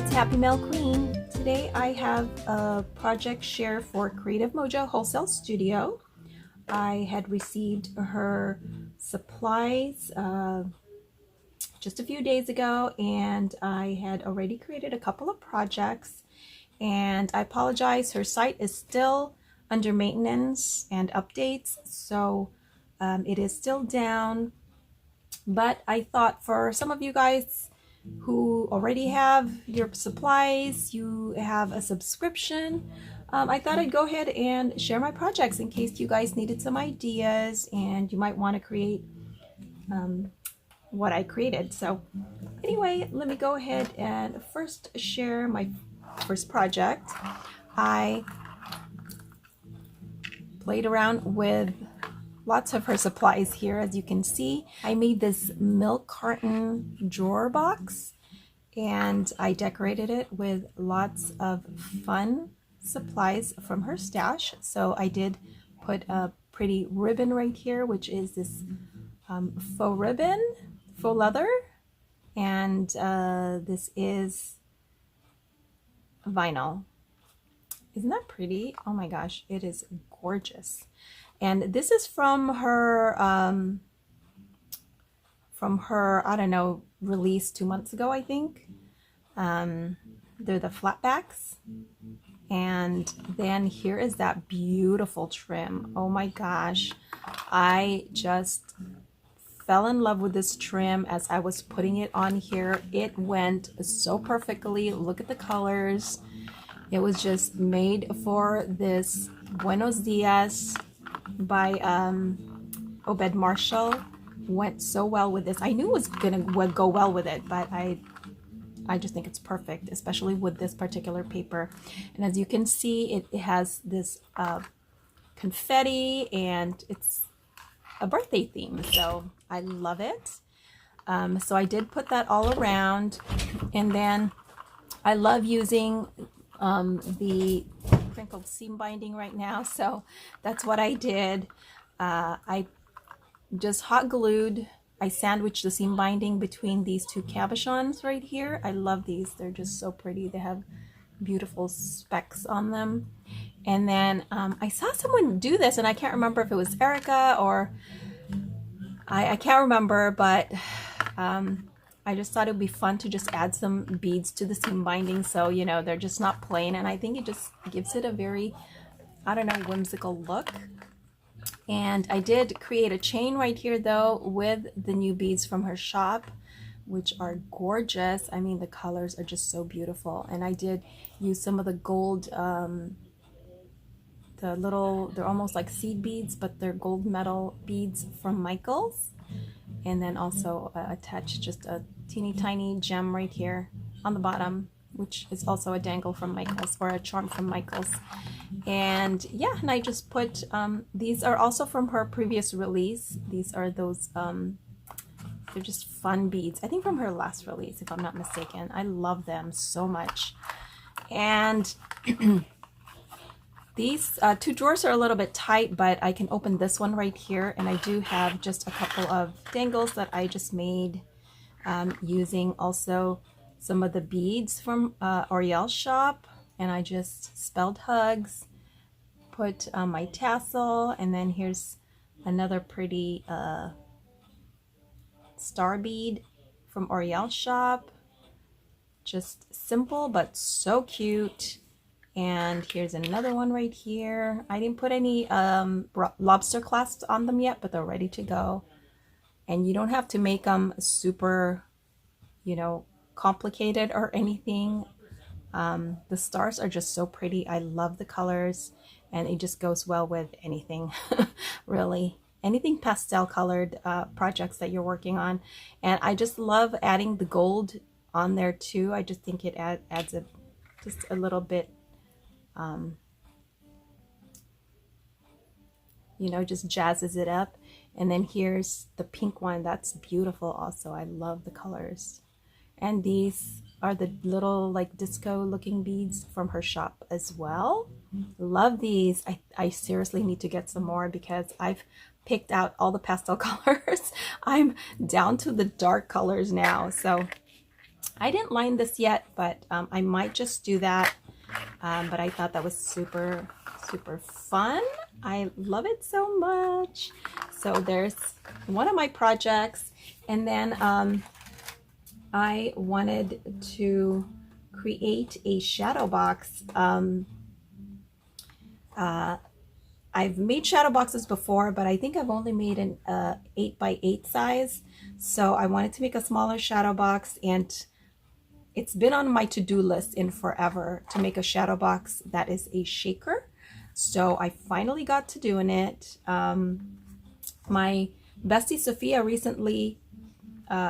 it's Happymailqueen. Today I have a project share for Creativemojowholesalestudio. I had received her supplies just a few days ago, and I had already created a couple of projects. And I apologize, her site is still under maintenance and updates, so it is still down. But I thought for some of you guys who already have your supplies, you have a subscription, I thought I'd go ahead and share my projects in case you guys needed some ideas and you might want to create what I created. So anyway, let me go ahead and first share my first project. I played around with lots of her supplies here. As you can see, I made this milk carton drawer box and I decorated it with lots of fun supplies from her stash. So I did put a pretty ribbon right here, which is this faux ribbon, faux leather, and this is vinyl. Isn't that pretty? Oh my gosh, it is gorgeous. And this is from her I don't know, release 2 months ago, I think. They're the flatbacks. And then here is that beautiful trim. Oh my gosh, I just fell in love with this trim as I was putting it on here. It went so perfectly. Look at the colors. It was just made for this Buenos Dias by Obed Marshall. Went so well with this. I knew it was gonna go well with it, but I just think it's perfect, especially with this particular paper. And as you can see, it has this confetti, and it's a birthday theme, so I love it. So I did put that all around, and then I love using the crinkled seam binding right now, so that's what I did. I just hot glued, I sandwiched the seam binding between these two cabochons right here. I love these, they're just so pretty. They have beautiful specks on them. And then I saw someone do this, and I can't remember if it was Erica or I can't remember, but I just thought it would be fun to just add some beads to the seam binding, so you know they're just not plain, and I think it just gives it a very, I don't know, whimsical look. And I did create a chain right here though with the new beads from her shop, which are gorgeous. I mean, the colors are just so beautiful, and I did use some of the gold, the little, they're almost like seed beads, but they're gold metal beads from Michaels. And then also attach just a teeny tiny gem right here on the bottom, which is also a dangle from Michaels, or a charm from Michaels. And yeah, and I just put, these are also from her previous release. These are those, they're just fun beads. I think from her last release, if I'm not mistaken. I love them so much. And these two drawers are a little bit tight, but I can open this one right here, and I do have just a couple of dangles that I just made using also some of the beads from Oriel's shop, and I just spelled hugs, put my tassel, and then here's another pretty star bead from Oriel's shop. Just simple but so cute. And here's another one right here. I didn't put any lobster clasps on them yet, but they're ready to go. And you don't have to make them super, you know, complicated or anything. The stars are just so pretty. I love the colors, and it just goes well with anything, really. Anything pastel colored projects that you're working on. And I just love adding the gold on there too. I just think it adds just a little bit, you know, just jazzes it up. And then here's the pink one. That's beautiful also. I love the colors. And these are the little like disco looking beads from her shop as well. Love these. I seriously need to get some more because I've picked out all the pastel colors. I'm down to the dark colors now. So I didn't line this yet, but I might just do that. But I thought that was super, super fun. I love it so much. So there's one of my projects. And then I wanted to create a shadow box. I've made shadow boxes before, but I think I've only made an 8x8 size. So I wanted to make a smaller shadow box, and it's been on my to-do list in forever to make a shadow box that is a shaker. So I finally got to doing it. My bestie Sophia recently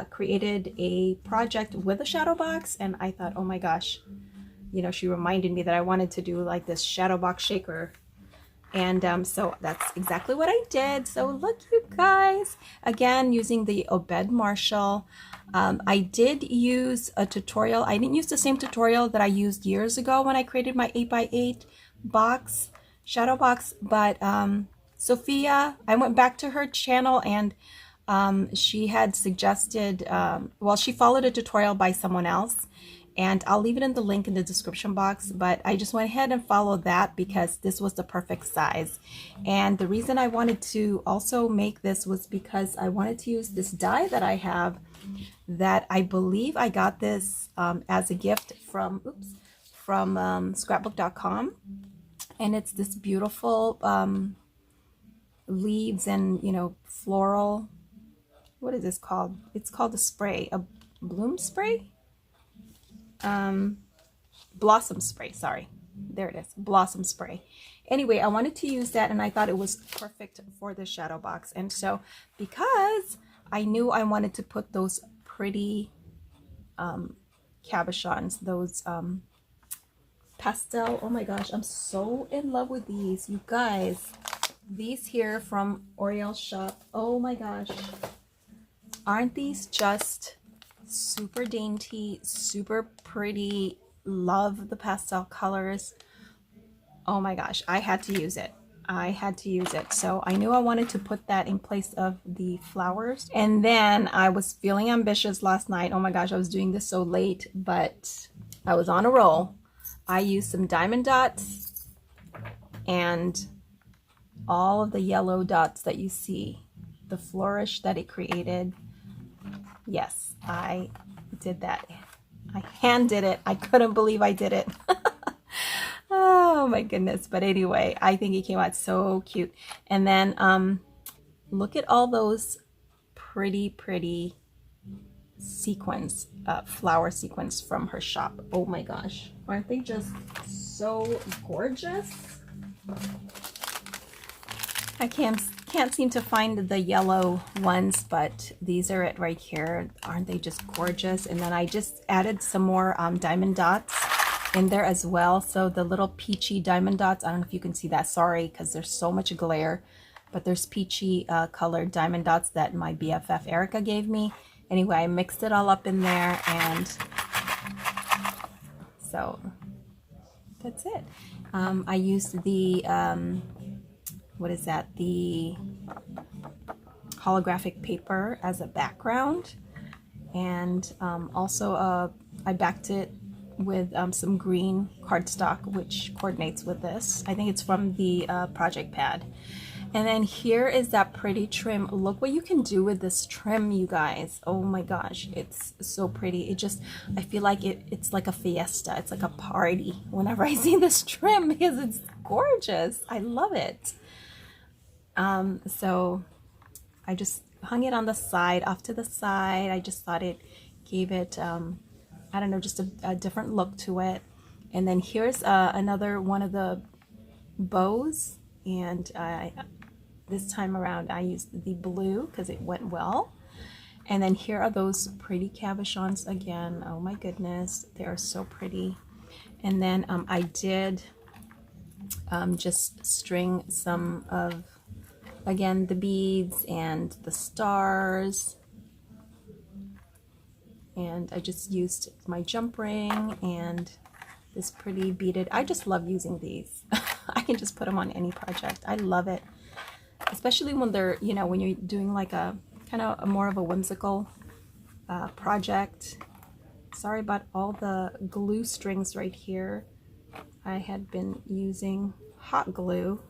created a project with a shadow box, and I thought, oh my gosh, you know, she reminded me that I wanted to do like this shadow box shaker. And so that's exactly what I did. So look, you guys, again, using the Obed Marshall. I did use a tutorial. I didn't use the same tutorial that I used years ago when I created my 8x8 box, shadow box, but Sophia, I went back to her channel, and she had suggested, well, she followed a tutorial by someone else, and I'll leave it in the link in the description box, but I just went ahead and followed that because this was the perfect size. And the reason I wanted to also make this was because I wanted to use this die that I have, that I believe I got this as a gift from, scrapbook.com. And it's this beautiful leaves and, you know, floral, what is this called? It's called a spray, a bloom spray? Blossom spray, sorry. There it is, blossom spray. Anyway, I wanted to use that, and I thought it was perfect for the shadow box. And so because I knew I wanted to put those pretty cabochons, those pastel, oh my gosh, I'm so in love with these, you guys. These here from Oriel's shop, oh my gosh, aren't these just super dainty, super pretty? Love the pastel colors. Oh my gosh, I had to use it. I had to use it. So I knew I wanted to put that in place of the flowers. And then I was feeling ambitious last night. Oh my gosh, I was doing this so late, but I was on a roll. I used some diamond dots and all of the yellow dots that you see, the flourish that it created. Yes, I did that. I hand did it. I couldn't believe I did it. Oh my goodness. But anyway, I think it came out so cute. And then look at all those pretty sequins, flower sequins from her shop. Oh my gosh. Aren't they just so gorgeous? I can't seem to find the yellow ones, but these are it right here. Aren't they just gorgeous? And then I just added some more diamond dots in there as well. So the little peachy diamond dots, I don't know if you can see that, sorry, because there's so much glare, but there's peachy colored diamond dots that my BFF Erica gave me. Anyway, I mixed it all up in there, and so that's it. I used the what is that, the holographic paper as a background, and also I backed it with some green cardstock, which coordinates with this. I think it's from the project pad. And then here is that pretty trim. Look what you can do with this trim, you guys. Oh my gosh, it's so pretty. It just, I feel like it's like a fiesta. It's like a party whenever I see this trim, because it's gorgeous. I love it. So I just hung it on the side, off to the side. I just thought it gave it, I don't know, just a different look to it. And then here's another one of the bows, and this time around I used the blue because it went well. And then here are those pretty cabochons again. Oh my goodness, they are so pretty. And then I did just string some of, again, the beads and the stars. And I just used my jump ring and this pretty beaded. I just love using these. I can just put them on any project. I love it, especially when they're, you know, when you're doing like a kind of more of a whimsical project. Sorry about all the glue strings right here. I had been using hot glue.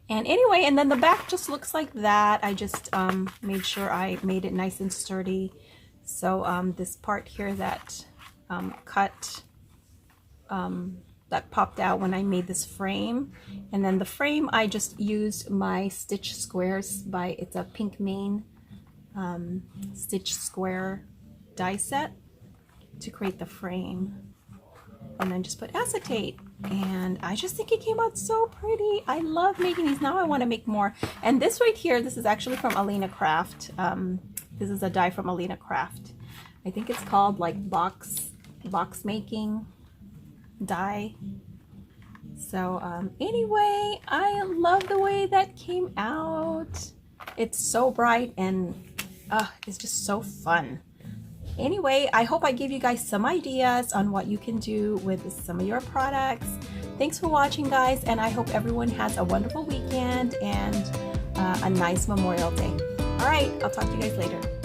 And anyway, and then the back just looks like that. I just made sure I made it nice and sturdy. So this part here that that popped out when I made this frame. And then the frame, I just used my stitch squares by, it's a Pink Main stitch square die set to create the frame. And then just put acetate. And I just think it came out so pretty. I love making these. Now I want to make more. And this right here, this is actually from Alina Craft. This is a die from Alina Craft. I think it's called like box making die. So anyway, I love the way that came out. It's so bright and it's just so fun. Anyway, I hope I gave you guys some ideas on what you can do with some of your products. Thanks for watching, guys, and I hope everyone has a wonderful weekend and a nice Memorial Day. All right, I'll talk to you guys later.